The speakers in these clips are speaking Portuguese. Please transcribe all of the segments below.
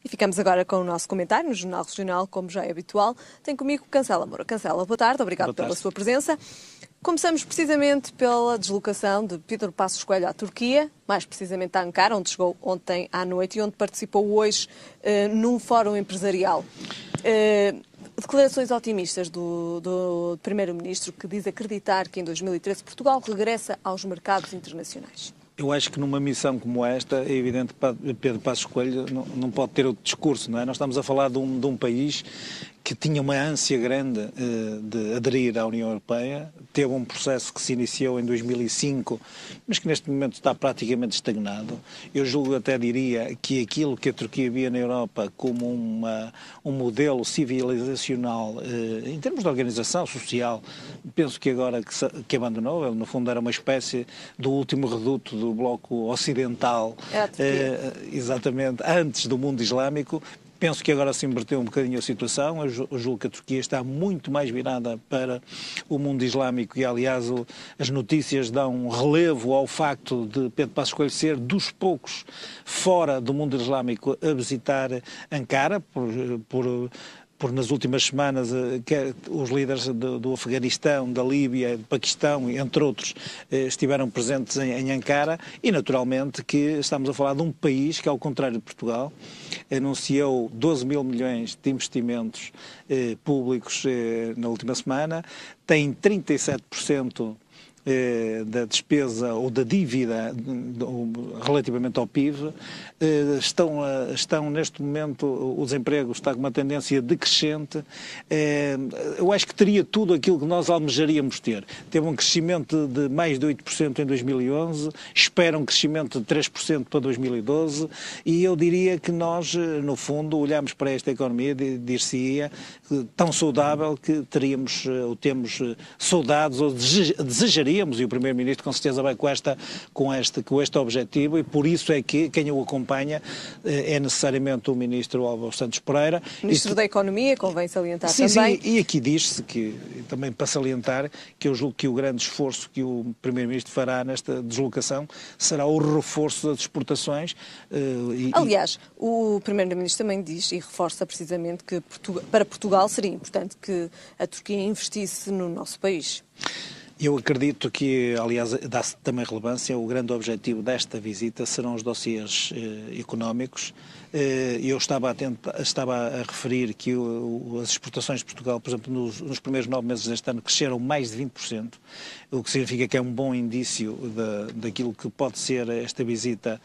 E ficamos agora com o nosso comentário no Jornal Regional, como já é habitual. Tem comigo Cancela Moura. Cancela, boa tarde, obrigado pela sua presença. Começamos precisamente pela deslocação de Pedro Passos Coelho à Turquia, mais precisamente a Ankara, onde chegou ontem à noite e onde participou hoje num fórum empresarial. Declarações otimistas do Primeiro-Ministro, que diz acreditar que em 2013 Portugal regressa aos mercados internacionais. Eu acho que numa missão como esta, é evidente que Pedro Passos Coelho não pode ter outro discurso, não é? Nós estamos a falar de um país que tinha uma ânsia grande de aderir à União Europeia, teve um processo que se iniciou em 2005, mas que neste momento está praticamente estagnado. Eu julgo, até diria, que aquilo que a Turquia via na Europa como um modelo civilizacional, em termos de organização social, penso que agora que abandonou. Ele, no fundo, era uma espécie do último reduto do bloco ocidental, exatamente, antes do mundo islâmico. Penso que agora se inverteu um bocadinho a situação. Eu julgo que a Turquia está muito mais virada para o mundo islâmico e, aliás, as notícias dão relevo ao facto de Pedro Passos Coelho ser dos poucos fora do mundo islâmico a visitar Ankara, por nas últimas semanas os líderes do Afeganistão, da Líbia, do Paquistão, entre outros, estiveram presentes em Ankara e, naturalmente, que estamos a falar de um país que, ao contrário de Portugal, anunciou 12 mil milhões de investimentos públicos na última semana, tem 37% da despesa ou da dívida relativamente ao PIB, estão neste momento, o desemprego está com uma tendência decrescente. Eu acho que teria tudo aquilo que nós almejaríamos ter. Teve um crescimento de mais de 8% em 2011, espera um crescimento de 3% para 2012 e eu diria que nós, no fundo, olhamos para esta economia, dir-se-ia, tão saudável que teríamos, ou temos saudades, ou desejaríamos, e o Primeiro-Ministro com certeza vai com este objetivo, e por isso é que quem o acompanha é necessariamente o Ministro Álvaro Santos Pereira. Ministro da Economia, convém salientar também. Sim, e aqui diz-se que, também para salientar, que eu julgo que o grande esforço que o Primeiro-Ministro fará nesta deslocação será o reforço das exportações. Aliás, o Primeiro-Ministro também diz e reforça precisamente que para Portugal seria importante que a Turquia investisse no nosso país. Eu acredito que, aliás, dá-se também relevância, o grande objetivo desta visita serão os dossiês económicos. Eu estava a referir que as exportações de Portugal, por exemplo, nos primeiros 9 meses deste ano, cresceram mais de 20%, o que significa que é um bom indício daquilo que pode ser esta visita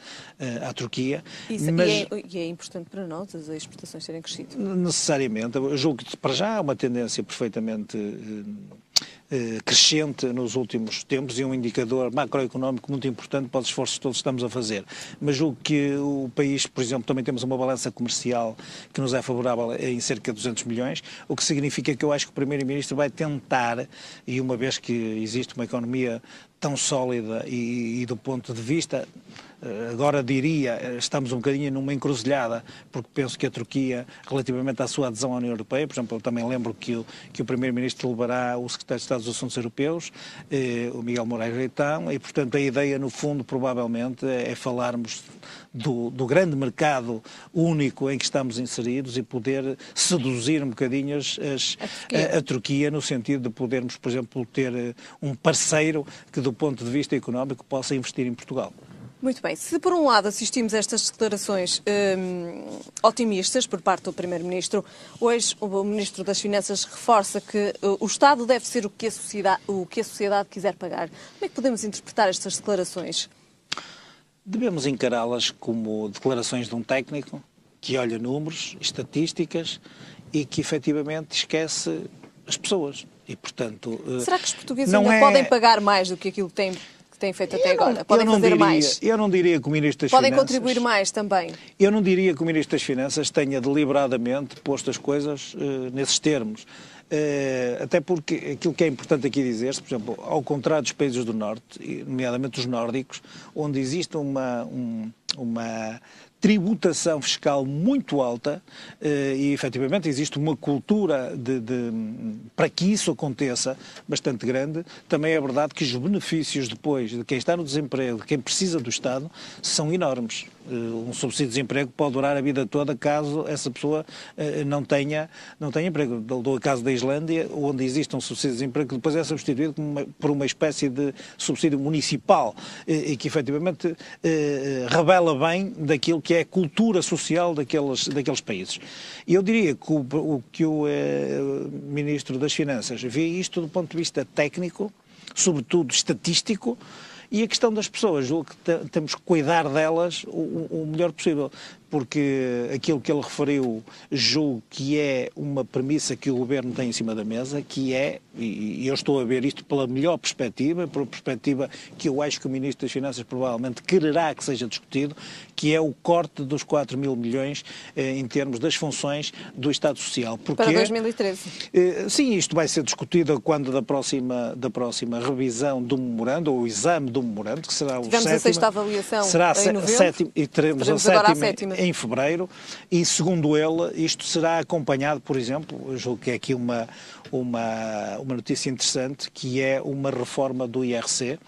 à Turquia. E é importante para nós as exportações terem crescido? Necessariamente. Eu julgo que, para já, há uma tendência perfeitamente crescente nos últimos tempos e um indicador macroeconómico muito importante para os esforços que todos estamos a fazer. Mas julgo que o país, por exemplo, também temos uma balança comercial que nos é favorável em cerca de 200 milhões, o que significa que eu acho que o Primeiro-Ministro vai tentar, e uma vez que existe uma economia tão sólida e do ponto de vista, agora diria, estamos um bocadinho numa encruzilhada, porque penso que a Turquia, relativamente à sua adesão à União Europeia, por exemplo, eu também lembro que o Primeiro-Ministro levará o Secretário de Estado dos Assuntos Europeus, o Miguel Moraes Leitão, e, portanto, a ideia, no fundo, provavelmente, é falarmos do grande mercado único em que estamos inseridos e poder seduzir um bocadinho a Turquia, no sentido de podermos, por exemplo, ter um parceiro que, do ponto de vista económico, possa investir em Portugal. Muito bem. Se, por um lado, assistimos a estas declarações otimistas por parte do Primeiro-Ministro, hoje o Ministro das Finanças reforça que o Estado deve ser o que a sociedade quiser pagar. Como é que podemos interpretar estas declarações? Devemos encará-las como declarações de um técnico que olha números, estatísticas e que efetivamente esquece as pessoas. E, portanto, será que os portugueses ainda podem pagar mais do que aquilo que têm feito até agora? Podem fazer mais? Eu não diria que o Ministro das Finanças... Podem contribuir mais também? Eu não diria que o Ministro das Finanças tenha deliberadamente posto as coisas nesses termos. Até porque aquilo que é importante aqui dizer-se, por exemplo, ao contrário dos países do Norte, nomeadamente os nórdicos, onde existe uma tributação fiscal muito alta e, efetivamente, existe uma cultura para que isso aconteça bastante grande. Também é verdade que os benefícios depois de quem está no desemprego, de quem precisa do Estado, são enormes. Um subsídio de desemprego pode durar a vida toda caso essa pessoa não tenha emprego. Dou o caso da Islândia, onde existe um subsídio de desemprego que depois é substituído por uma espécie de subsídio municipal e que efetivamente revela bem daquilo que é a cultura social daqueles países. E eu diria que o Ministro das Finanças vê isto do ponto de vista técnico, sobretudo estatístico, e a questão das pessoas, julgo que temos que cuidar delas o melhor possível, porque aquilo que ele referiu, julgo que é uma premissa que o Governo tem em cima da mesa, que é, e eu estou a ver isto pela melhor perspectiva, pela perspectiva que eu acho que o Ministro das Finanças provavelmente quererá que seja discutido, que é o corte dos 4 mil milhões em termos das funções do Estado Social. Porque, para 2013. Sim, isto vai ser discutido quando da próxima revisão do memorando, ou o exame do memorando, que será o sétimo. Tivemos a sexta avaliação em novembro, sétimo, e teremos a sétima em fevereiro, e segundo ele, isto será acompanhado, por exemplo, eu julgo que é aqui uma notícia interessante, que é uma reforma do IRC,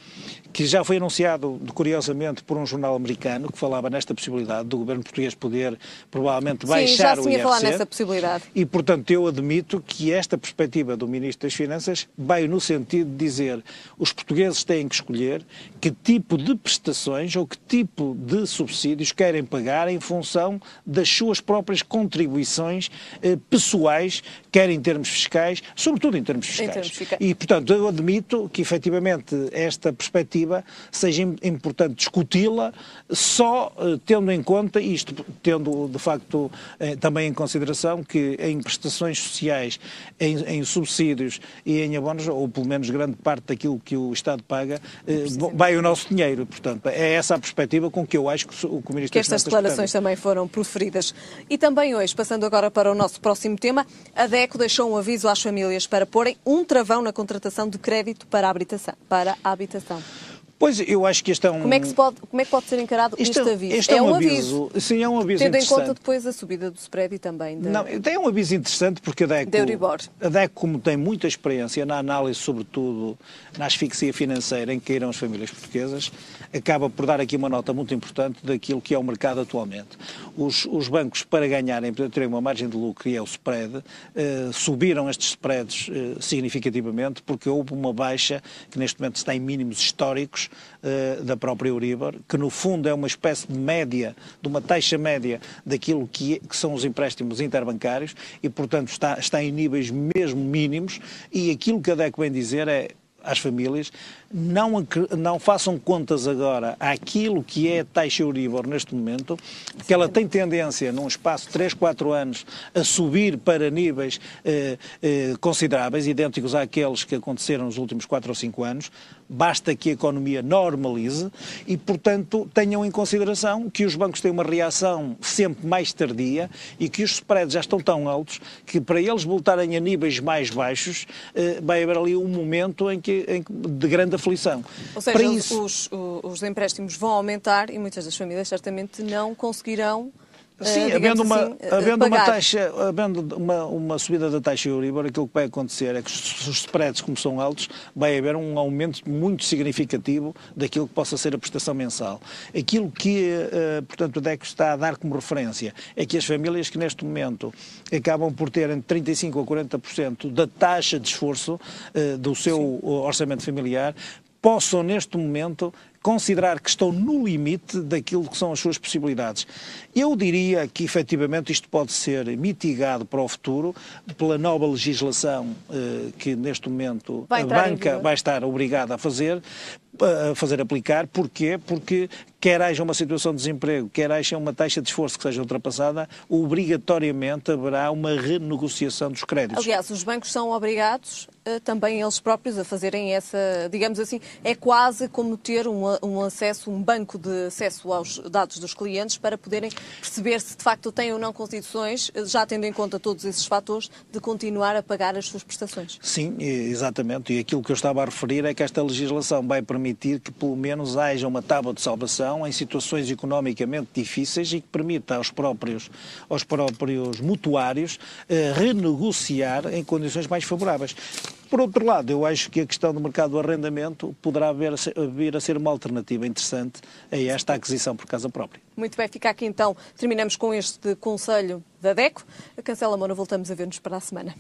que já foi anunciado, curiosamente, por um jornal americano, que falava nesta possibilidade do governo português poder, provavelmente, baixar o IRC. Sim, já se ia falar nessa possibilidade. E, portanto, eu admito que esta perspectiva do Ministro das Finanças vai no sentido de dizer os portugueses têm que escolher que tipo de prestações ou que tipo de subsídios querem pagar em função das suas próprias contribuições pessoais, quer em termos fiscais, sobretudo em termos fiscais. E, portanto, eu admito que, efetivamente, esta perspectiva seja importante discuti-la só tendo em conta isto, tendo, de facto, também em consideração que em prestações sociais, em subsídios e em abonos, ou pelo menos grande parte daquilo que o Estado paga, vai o nosso dinheiro. Portanto, é essa a perspectiva com que eu acho que o Ministro que estas declarações também foram proferidas. E também hoje, passando agora para o nosso próximo tema, a DECO deixou um aviso às famílias para porem um travão na contratação de crédito para a habitação. Pois, eu acho que este é um... Como é que pode ser encarado este aviso? Este é um aviso. Sim, é um aviso tendo interessante. Tendo em conta depois a subida do spread e também Não, tem um aviso interessante porque a DECO, como tem muita experiência na análise, sobretudo na asfixia financeira em que caíram as famílias portuguesas, acaba por dar aqui uma nota muito importante daquilo que é o mercado atualmente. Os bancos, para ganharem, para terem uma margem de lucro, e é o spread, subiram estes spreads significativamente porque houve uma baixa que neste momento está em mínimos históricos da própria Euribor, que no fundo é uma espécie de média, de uma taxa média daquilo que são os empréstimos interbancários e, portanto, está em níveis mesmo mínimos, e aquilo que a DECO vem dizer é às famílias, não façam contas agora àquilo que é a taxa Euribor neste momento, que ela tem tendência, num espaço de 3, 4 anos, a subir para níveis consideráveis, idênticos àqueles que aconteceram nos últimos 4 ou 5 anos. Basta que a economia normalize e, portanto, tenham em consideração que os bancos têm uma reação sempre mais tardia e que os spreads já estão tão altos que, para eles voltarem a níveis mais baixos, vai haver ali um momento de grande aflição. Ou seja, os empréstimos vão aumentar e muitas das famílias certamente não conseguirão. Sim, havendo uma subida da taxa Euribor, aquilo que vai acontecer é que os spreads, como são altos, vai haver um aumento muito significativo daquilo que possa ser a prestação mensal. Aquilo que, portanto, o DECO está a dar como referência é que as famílias que neste momento acabam por ter entre 35% a 40% da taxa de esforço do seu orçamento familiar, possam neste momento considerar que estão no limite daquilo que são as suas possibilidades. Eu diria que, efetivamente, isto pode ser mitigado para o futuro pela nova legislação que, neste momento, a banca vai estar obrigada a fazer aplicar. Porquê? Porque quer haja uma situação de desemprego, quer haja uma taxa de esforço que seja ultrapassada, obrigatoriamente haverá uma renegociação dos créditos. Aliás, os bancos são obrigados também eles próprios a fazerem essa, digamos assim, é quase como ter um banco de acesso aos dados dos clientes para poderem perceber se de facto têm ou não condições, já tendo em conta todos esses fatores, de continuar a pagar as suas prestações. Sim, exatamente. E aquilo que eu estava a referir é que esta legislação vai permitir que pelo menos haja uma tábua de salvação em situações economicamente difíceis e que permita aos próprios mutuários renegociar em condições mais favoráveis. Por outro lado, eu acho que a questão do mercado do arrendamento poderá vir a ser uma alternativa interessante a esta aquisição por casa própria. Muito bem, fica aqui então. Terminamos com este conselho da DECO. A Cancela Moura, voltamos a ver-nos para a semana.